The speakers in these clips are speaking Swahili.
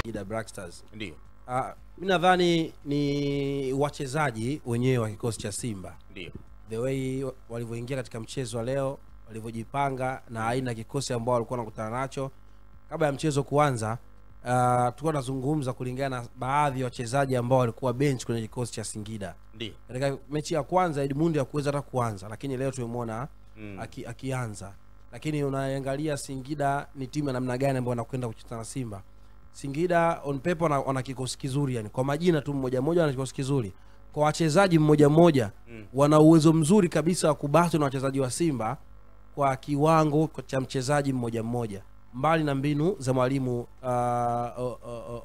Singida Black Stars. Ndio. Mimi nadhani ni wachezaji wenyewe wa kikosi cha Simba. Ndio. The way walivyoingia katika mchezo wa leo, walivyojipanga na aina kikosi ambao walikuwa wanakutana nacho kabla ya mchezo kuanza, tulikuwa tunazungumza kulingana na baadhi ya wachezaji ambao walikuwa bench kwenye kikosi cha Singida. Ndio. Katika mechi ya kwanza Edmund hakuweza hata kuanza, lakini leo tumemwona akianza. Lakini unaangalia Singida ni timu ya namna gani ambayo wanakwenda kucheza na Simba. Singida on paper wana kikosi kizuri, yani kwa majina tu mmoja mmoja wana kikosi kizuri. Kwa wachezaji mmoja mmoja wana uwezo mzuri kabisa wa kubaki na wachezaji wa Simba kwa kiwango cha mchezaji mmoja mmoja, mbali na mbinu za mwalimu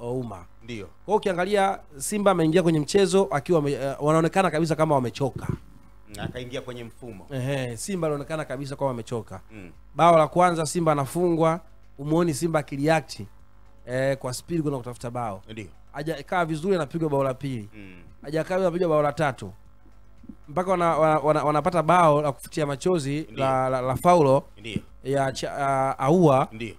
Ouma. Ndio. Kwa ukiangalia Simba ameingia kwenye mchezo akiwa wanaonekana kabisa kama wamechoka. Akaingia kwenye mfumo. Simba anaonekana kabisa kama wamechoka. Bao la kwanza Simba anafungwa, umuoni Simba akireact kwa speed kuna kutafuta bao. Ndio. Hajakaa vizuri, anapigwa bao la pili. Hajakaa anapigwa bao la tatu. Mpaka wanapata bao la kufutia machozi la faulo. Ndio. Ya Aua. Ndio.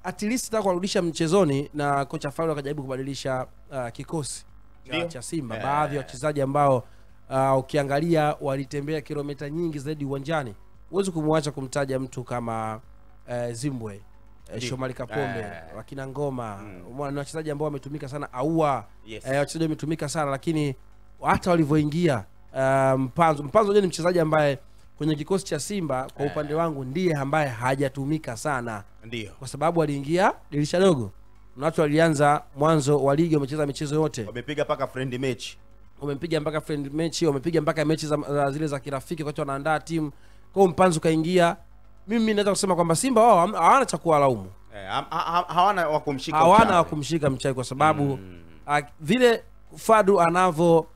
At least taka kurudisha mchezoni, na kocha Faulo akajaribu kubadilisha kikosi cha Simba. Baadhi ya wachezaji ambao ukiangalia walitembea kilomita nyingi zaidi uwanjani. Huwezi kumwacha kumtaja mtu kama Zimbwe, Shomari Kapombe, wakina Ngoma. Ni wachezaji ambao wametumika sana. Aua, wachezaji wametumika sana, lakini hata walivyoingia Mpanzo ni mchezaji ambaye kwenye kikosi cha Simba kwa upande wangu ndiye ambaye hajatumika sana. Ndio. Kwa sababu aliingia dirisha dogo. Watu walianza mwanzo wa ligi wamecheza michezo yote. Wamepiga mpaka friend match. Wamepiga mpaka friend match, wamepiga mpaka mechi za zile za kirafiki wakati wanaandaa timu. Kwa hiyo Mpanzo kaingia. Mimi naweza kusema kwamba Simba wao hawana cha kuwalaumu. Hawana wa kumshika. Hawana wa kumshika mchai kwa sababu vile Fadu anavyo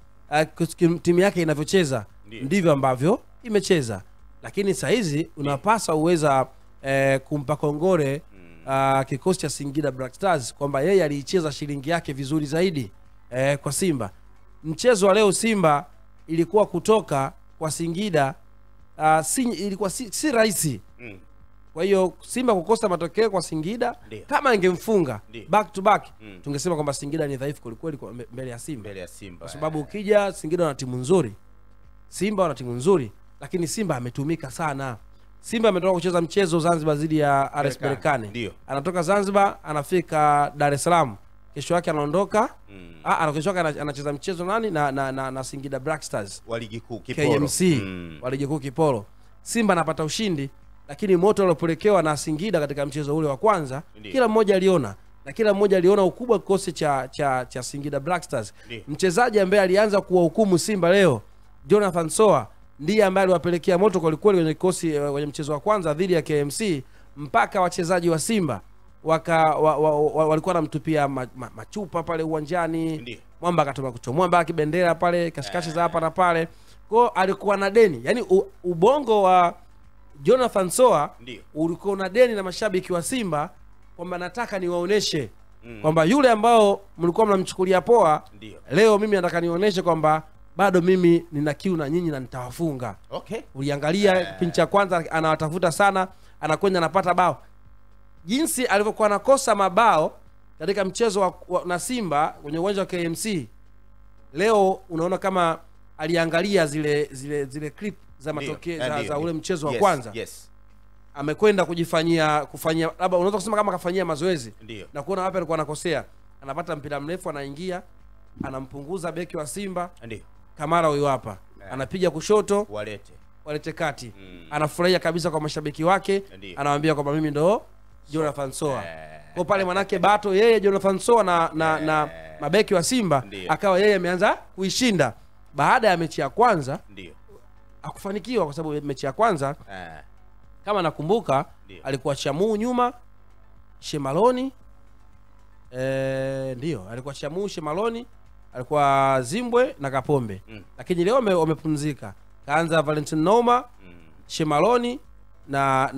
timu yake inavyocheza ndivyo ambavyo imecheza. Lakini saa hizi unapasa uweza kumpa kongore kikosi cha Singida Black Stars kwamba yeye aliicheza shilingi yake vizuri zaidi kwa Simba. Mchezo wa leo Simba ilikuwa kutoka kwa Singida ilikuwa si rahisi. Kwa hiyo Simba kukosa matokeo kwa Singida, kama ingemfunga back to back, tungesema kwamba Singida ni dhaifu kweli mbele ya Simba. Kwa sababu ukija Singida wana timu nzuri, Simba wana timu nzuri, lakini Simba ametumika sana. Simba ametoka kucheza mchezo Zanzibar dhidi ya RS Berkane. Anatoka Zanzibar anafika Dar es Salaam. Kesho yake anaondoka. Kesho yake anacheza mchezo na Singida Black Stars wa ligi kuu Kiporo. KMC wa ligi kuu Kiporo. Simba anapata ushindi, lakini moto uliopolekewa na Singida katika mchezo ule wa kwanza, kila mmoja aliona. Na kila mmoja aliona ukubwa kikosi cha Singida Black Stars. Mchezaji ambaye alianza kuwahukumu Simba leo, Jonathan Soa, ndiye ambaye aliwapelekea moto kwa kweli kwenye kikosi kwenye mchezo wa kwanza dhidi ya KMC, mpaka wachezaji wa Simba walikuwa wanamtupia machupa pale uwanjani. Mwamba akatoma kuchomoa mbaki bendera pale kashikashi za hapa na pale. Kwa alikuwa na deni. Yaani ubongo wa Jonathan Soa ulikuwa na deni na mashabiki wa Simba kwamba nataka niwaoneshe kwamba yule ambao mlikuwa mnamchukulia poa, leo mimi nataka niwaoneshe kwamba bado mimi nina kiu na nyinyi na nitawafunga. Uliangalia kipindi cha kwanza anawatafuta sana, anakwenda anapata bao. Jinsi alivyokuwa anakosa mabao katika mchezo na Simba kwenye uwanja wa KMC, leo unaona kama aliangalia zile clip za matokeo za ule mchezo wa kwanza. Amekwenda kufanyia labda unaweza kusema kama kafanyia mazoezi na kuona wapi alikuwa anakosea. Anapata mpira mrefu, anaingia, anampunguza beki wa Simba. Kamara huyo hapa. Anapiga kushoto, walete kati. Anafurahia kabisa kwa mashabiki wake. Anawaambia kwamba mimi ndo Jonathan Soa. Kwa pale manake bato yeye Jonathan Soa na mabeki wa Simba akawa yeye ameanza kuishinda. Baada ya mechi ya kwanza akufanikiwa kwa sababu mechi ya kwanza kama nakumbuka alikuwa Chamu nyuma, Shemaloni alikuwa Chamu, Shemaloni, alikuwa Zimbwe na Kapombe. Lakini leo wamepumzika. Kaanza Valentin Noma, Shemaloni na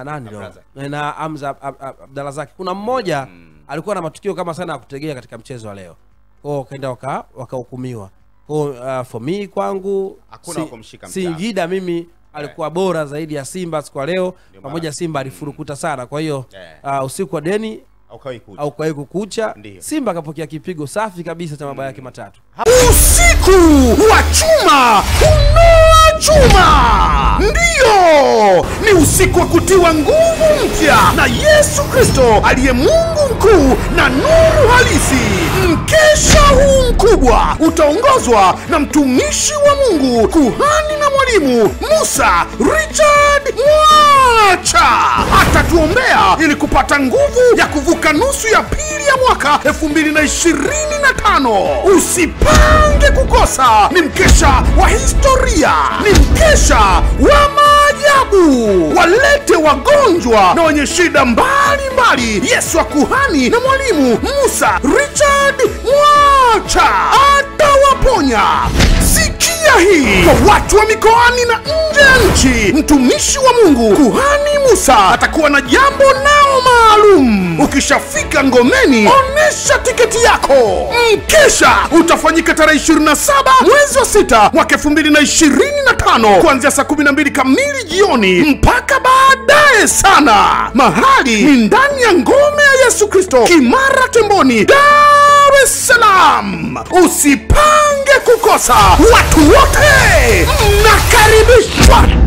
nani leo? Na Hamza Abdalazaki. Kuna mmoja alikuwa na matukio kama sana ya kutegea katika mchezo wa leo. Kwa kaenda wakahukumiwa. Kwa for me kwangu hakuna kumshika mtaa. Singida mimi alikuwa bora zaidi ya Simba kwa leo, pamoja Simba alifurukuta sana. Kwa hiyo usiku wa deni au kwa kukucha. Ndiyo. Simba akapokea kipigo safi kabisa cha mabao yake matatu. Usiku wa chuma unoa chuma, ndiyo ni usiku wa kutiwa nguvu mpya na Yesu Kristo aliye Mungu mkuu na nuru halisi. Mkesha huu mkubwa utaongozwa na mtumishi wa Mungu, kuhani na mwalimu Musa Richard Mwacha. Atatuombea ili kupata nguvu ya kuvuka nusu ya pili ya mwaka 2025. Usipange kukosa. Ni mkesha wa historia, ni mkesha wa maajabu. Walete wagonjwa na wenye shida mbalimbali. Yesu wa kuhani na mwalimu Musa Richard Mwacha atawaponya. Sikia hii kwa watu wa mikoani na nje ya nchi. Mtumishi wa Mungu kuhani Musa atakuwa na jambo nao maalum. Ukishafika ngomeni, onesha tiketi yako. Mkesha utafanyika tarehe 27 mwezi wa 6 mwaka 2025 kuanzia saa 12 kamili jioni mpaka baadaye sana. Mahali ni ndani ya ngome ya Yesu Kristo, Kimara Temboni, Dar es Salaam. Usipange kukosa. Watu wote mnakaribishwa.